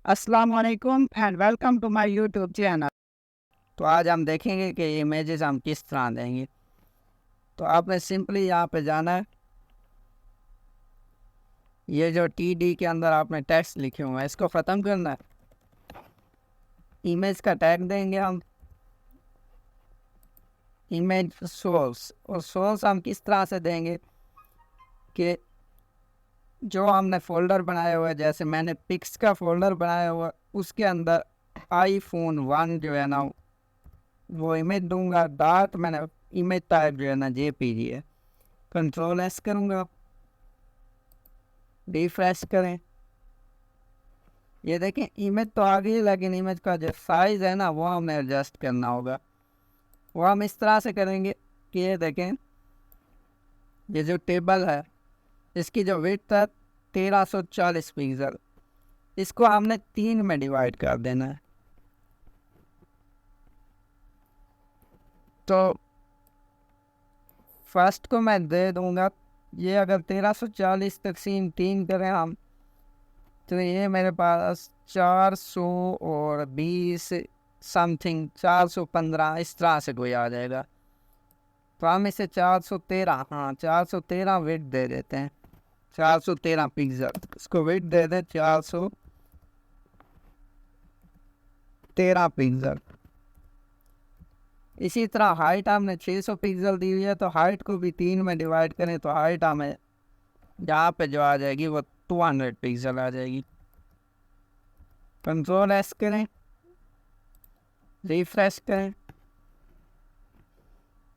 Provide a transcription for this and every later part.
अस्सलाम वालेकुम and welcome to my YouTube channel. तो आज हम देखेंगे कि इमेजेस हम किस तरह देंगे। तो आपने सिंपली यहाँ पे जाना है, ये जो टी के अंदर आपने टेक्स्ट लिखे हुए हैं इसको ख़त्म करना है। इमेज का टैग देंगे हम इमेज सोर्स, और सोर्स हम किस तरह से देंगे कि जो हमने फ़ोल्डर बनाया हुआ है, जैसे मैंने पिक्स का फ़ोल्डर बनाया हुआ उसके अंदर iPhone 1 जो है ना वो इमेज दूंगा। डॉट मैंने इमेज टाइप जो है ना JPG है। कंट्रोल एस करूँगा, रिफ्रेश करें, ये देखें इमेज तो आ गई, लेकिन इमेज का जो साइज़ है ना वो हमें एडजस्ट करना होगा। वो हम इस तरह से करेंगे कि ये देखें, ये जो टेबल है इसकी जो विड्थ है 1340 पिक्सल, इसको हमने 3 में डिवाइड कर देना है। तो फर्स्ट को मैं दे दूंगा, ये अगर 1340 तकसीम 3 करें हम, तो ये मेरे पास 420 समथिंग 415 इस तरह से कोई आ जाएगा। तो हम इसे 413 विड्थ दे देते हैं, 413 पिक्सल, इसको विड्थ दे दें 413 पिक्सल। इसी तरह हाइट हमने 600 पिक्सल दी हुई है, तो हाइट को भी 3 में डिवाइड करें तो हाइट हमें यहाँ पे जो आ जाएगी वो 200 पिक्सल आ जाएगी। कंट्रोल एस करें, रिफ्रेश करें,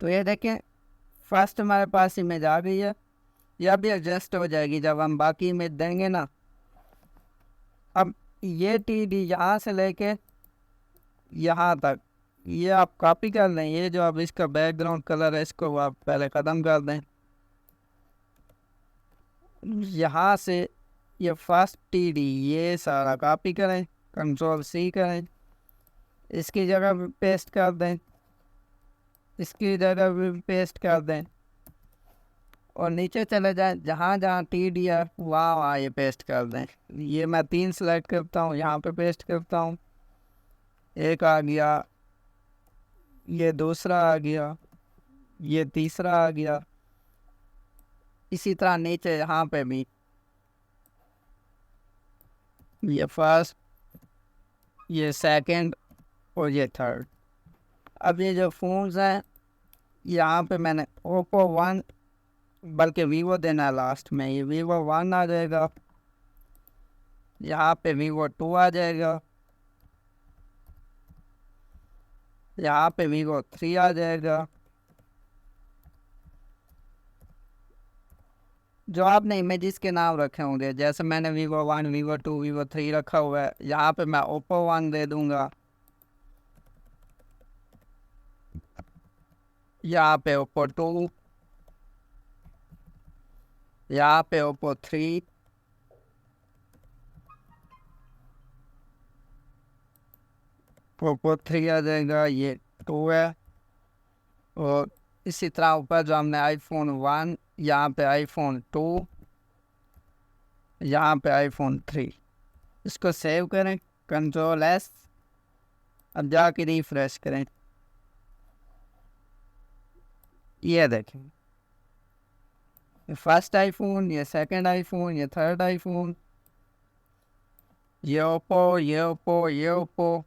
तो ये देखें फर्स्ट हमारे पास इमेज आ गई है। यह भी एडजस्ट हो जाएगी जब हम बाकी इमेज देंगे ना। अब ये TD यहाँ से लेके यहाँ तक ये आप कॉपी कर लें। ये जो अब इसका बैकग्राउंड कलर है इसको आप पहले ख़त्म कर दें। यहाँ से ये फर्स्ट TD ये सारा कॉपी करें, कंट्रोल C करें, इसकी जगह भी पेस्ट कर दें, इसकी जगह भी पेस्ट कर दें, और नीचे चले जाएं, जहाँ जहाँ TD है वहाँ वहाँ ये पेस्ट कर दें। ये मैं 3 सेलेक्ट करता हूँ, यहाँ पे पेस्ट करता हूँ, एक आ गया, ये दूसरा आ गया, ये तीसरा आ गया। इसी तरह नीचे यहाँ पे भी ये फर्स्ट, ये सेकंड और ये थर्ड। अब ये जो फ़ोन्स हैं यहाँ पे मैंने Oppo 1 बल्कि Vivo देना है लास्ट में, ये Vivo 1 आ जाएगा, यहाँ पे Vivo 2 आ जाएगा, यहाँ पे Vivo 3 आ जाएगा। जो आपने इमेजेस के नाम रखे होंगे, जैसे मैंने Vivo 1, Vivo 2, Vivo 3 रखा हुआ है, यहाँ पे मैं Oppo 1 दे दूँगा, यहाँ पे Oppo 2, यहाँ पे Oppo 3, Oppo 3 आ जाएगा, ये 2 है। और इसी तरह ऊपर जो हमने iPhone 1, यहाँ पे iPhone 2, यहाँ पे iPhone 3, इसको सेव करें, कंट्रोल S, अब जाके रिफ्रेश करें, ये देखें ये फर्स्ट iPhone, ये सेकंड iPhone, ये थर्ड iPhone, ये Oppo, ये Oppo, ये Oppo।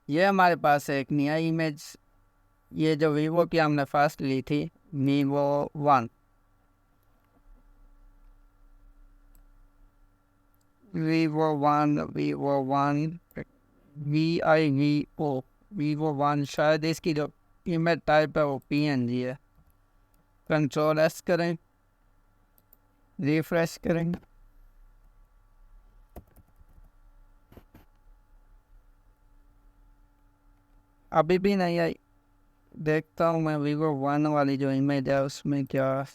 ये हमारे पास है एक नया इमेज, ये जो Vivo की हमने फर्स्ट ली थी, Vivo 1, Vivo 1, Vivo 1, Vivo 1, शायद इसकी जो इमेज टाइप है वो PNG है। कंट्रोल S करें, रिफ्रेश करें, अभी भी नहीं आई। देखता हूँ मैं Vivo 1 वाली जो इमेज है उसमें क्या,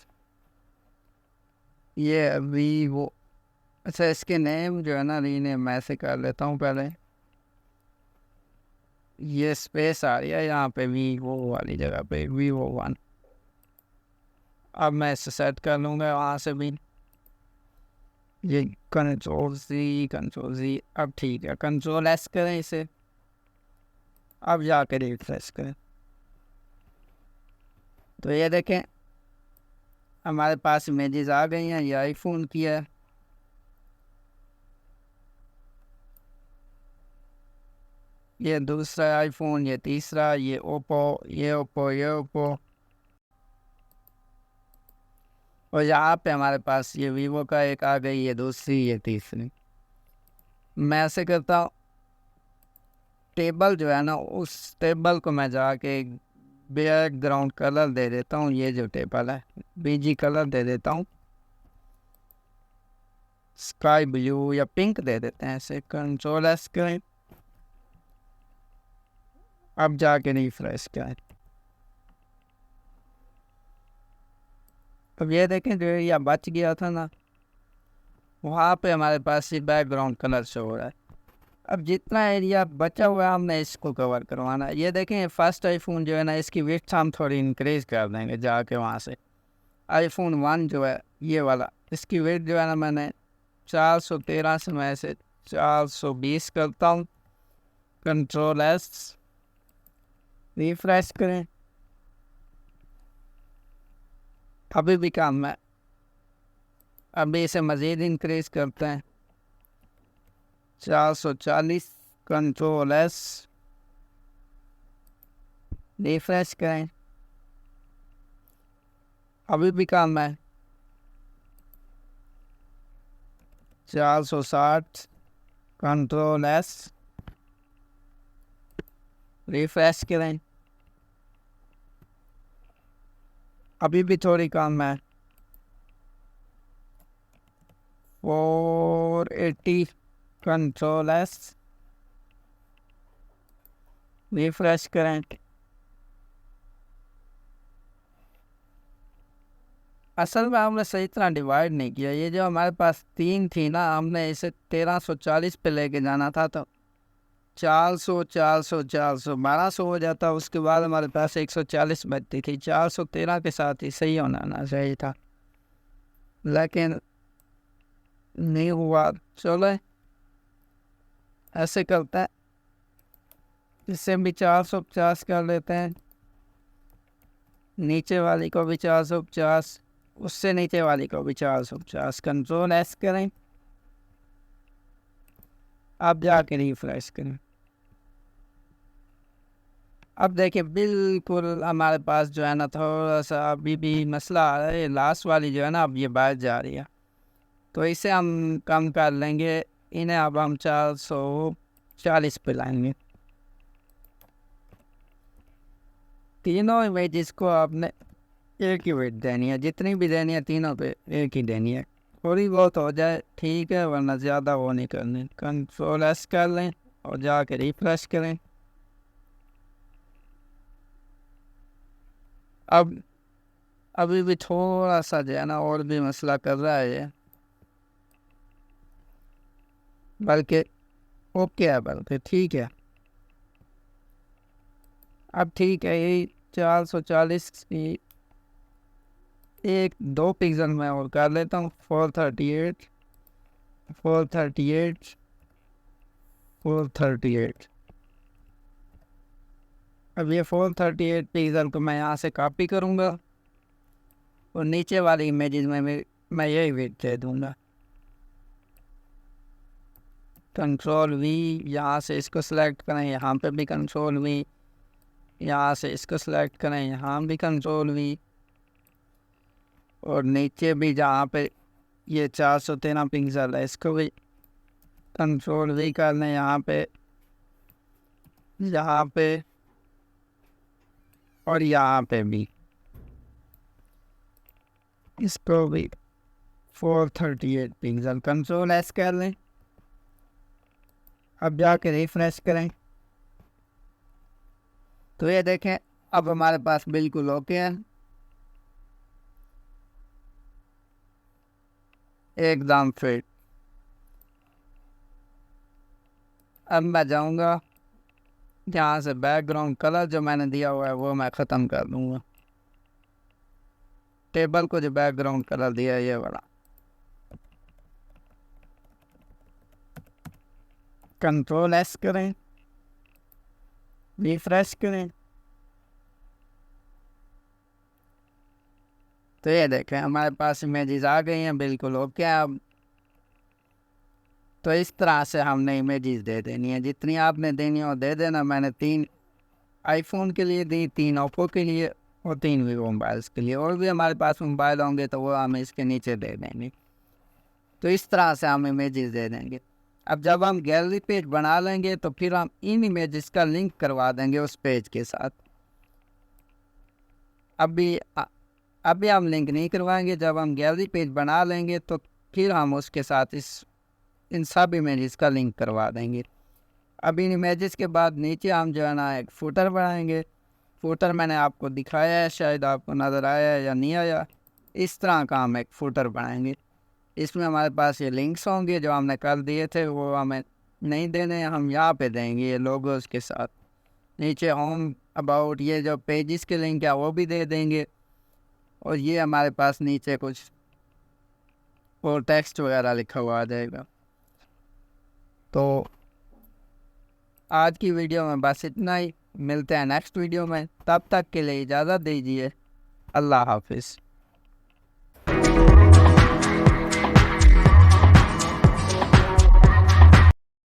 ये Vivo, अच्छा इसके नेम जो है ना रीनेम मैं ऐसे कर लेता हूँ पहले। ये स्पेस आ रही है यहाँ पे Vivo वाली जगह पे, Vivo 1। अब मैं इसे सेट कर लूँगा वहाँ से भी। ये कंट्रोल सी। अब ठीक है, कंट्रोल एस करें इसे, अब जाके रिफ्रेश करें तो ये देखें हमारे पास इमेजेस आ गई हैं। ये आईफोन की है, ये दूसरा आईफोन, ये तीसरा, ये ओप्पो, ये ओप्पो, ये ओप्पो, और यहाँ पे हमारे पास ये वीवो का एक आ गई, ये दूसरी, ये तीसरी। मैं ऐसे करता हूँ, टेबल जो है ना, उस टेबल को मैं जाके बैकग्राउंड कलर दे देता हूँ। ये जो टेबल है बीजी कलर दे देता हूँ, स्काई ब्लू या पिंक दे देते हैं। ऐसे कंट्रोल एस करें, अब जाके रिफ्रेश करें। अब ये देखें जो ये बच गया था ना, वहाँ पे हमारे पास ये बैकग्राउंड कलर शो हो रहा है। अब जितना एरिया बचा हुआ है हमने इसको कवर करवाना है। ये देखें फर्स्ट आईफोन जो है ना, इसकी विड्थ हम थोड़ी इंक्रीज कर देंगे जाके वहाँ से। आईफोन 1 जो है ये वाला, इसकी विड्थ जो है ना मैंने 413 से मैं इसे 420 करता हूँ। कंट्रोल एस, रिफ्रेश करें, अभी भी काम है। अभी इसे मज़ीद इंक्रीज करते हैं 440। कंट्रोल एस, रिफ्रेश करें, अभी भी काम है 460। कंट्रोल एस, रिफ्रेश करें, अभी भी थोड़ी कम है 480। कंट्रोल एस, रिफ्रेश करें। असल में हमने सही तरह डिवाइड नहीं किया। ये जो हमारे पास 3 थी ना, हमने इसे 1340 पे लेके जाना था, तो 400 400 400 1200 हो जाता। उसके बाद हमारे पास 140 बचती थी। 413 के साथ ही सही होना ना सही था, लेकिन नहीं हुआ। चलो ऐसे करते हैं, इससे भी 450 कर लेते हैं, नीचे वाली को भी 450, उससे नीचे वाली को भी 450। कंट्रोल एस करें, अब जाके रिफ्रेश करें। अब देखिए बिल्कुल हमारे पास जो है ना थोड़ा सा अभी भी मसला आ रहा है। लास्ट वाली जो है ना, अब ये बाहर जा रही है, तो इसे हम कम कर लेंगे। इन्हें अब हम 440 पे लाएंगे। तीनों इमेजेस को आपने एक ही वेट देनी है, जितनी भी देनी है तीनों पे एक ही देनी है। थोड़ी बहुत हो जाए ठीक है, वरना ज़्यादा वो नहीं करनी। कंट्रोल एस कर लें और जाके रिफ्रेश करें। अब अभी भी थोड़ा सा जो है ना और भी मसला कर रहा है ये, बल्कि ओके है, बल्कि ठीक है। अब ठीक है, यही 440 की एक 2 पिक्सल में और कर लेता हूँ। 438 438 438। अब ये 438 पिक्सल को मैं यहाँ से कॉपी करूँगा और नीचे वाली इमेजेस में मैं यही वेट दे दूँगा। कंट्रोल वी, यहाँ से इसको सेलेक्ट करें, यहाँ पे भी कंट्रोल वी, यहाँ से इसको सेलेक्ट करें, यहाँ भी कंट्रोल वी, और नीचे भी जहाँ पे ये 413 पिक्सल है इसको भी कंट्रोल वी कर लें। यहाँ पे और यहाँ पे भी इसको भी 438 पिक्सल। कंट्रोल एस कर लें, अब जाके रिफ्रेश करें तो ये देखें अब हमारे पास बिल्कुल ओके है, एकदम फिट। अब मैं जाऊंगा यहाँ से बैकग्राउंड कलर जो मैंने दिया हुआ है वो मैं ख़त्म कर दूंगा। टेबल को जो बैकग्राउंड कलर दिया है ये वाला, कंट्रोल एस करें, रिफ्रेश करें, तो ये देखें हमारे पास इमेजेस आ गई हैं, बिल्कुल ओके। अब तो इस तरह से हमने इमेजेस दे देनी है, जितनी आपने देनी हो दे देना। मैंने 3 आईफोन के लिए दी, 3 ओप्पो के लिए और 3 वीवो मोबाइल्स के लिए। और भी हमारे पास मोबाइल होंगे तो वो हम इसके नीचे दे देंगे। तो इस तरह से हम इमेजेस दे देंगे। अब जब हम गैलरी पेज बना लेंगे तो फिर हम इन इमेजेस का लिंक करवा देंगे उस पेज के साथ। अभी हम लिंक नहीं करवाएंगे। जब हम गैलरी पेज बना लेंगे तो फिर हम उसके साथ इन सब इमेजेस का लिंक करवा देंगे। अब इन इमेजेस के बाद नीचे हम जो है ना एक फुटर बनाएंगे। फुटर मैंने आपको दिखाया है, शायद आपको नज़र आया या नहीं आया। इस तरह का हम एक फुटर बनाएंगे। इसमें हमारे पास ये लिंक्स होंगे जो हमने कल दिए थे, वो हमें नहीं देने, हम यहाँ पे देंगे ये लोगोस के साथ। नीचे होम, अबाउट, ये जो पेजेस के लिंक है वो भी दे देंगे। और ये हमारे पास नीचे कुछ और टेक्स्ट वगैरह लिखा हुआ आ जाएगा। तो आज की वीडियो में बस इतना ही। मिलते हैं नेक्स्ट वीडियो में, तब तक के लिए इजाज़त दीजिए। अल्लाह हाफिज़।